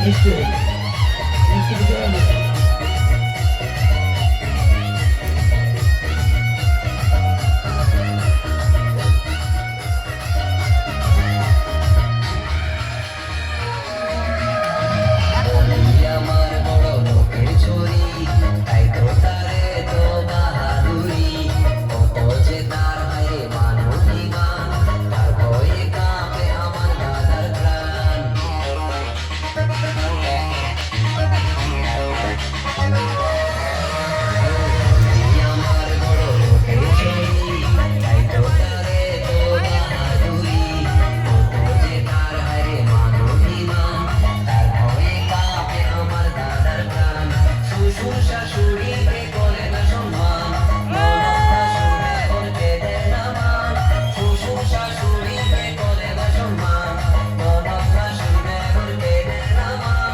মিষ্টি হবে, মিষ্টি কিছু হবে না। আমার বড় লোকের ছড়ি, তাই তো তারে তো বাহাদুরি, কত যে তার হায় মানবিমান, তার ভয়ে কাঁপে আমার দাদার প্রাণ। আমার বড় লোকের ছড়ি, তাই তো তারে তো বাহাদুরি, কত যে তার হায় মানবিমান, তার ভয়ে কাঁপে আমার দাদার প্রাণ। শ্বশুর শাশুড়িকে করে না সম্মান, ননদ শাশুড়ে ওর পেটে না মান। শ্বশুর শাশুড়িকে করে না সম্মান, ননদ শাশুড়ে ওর পেটে না মান।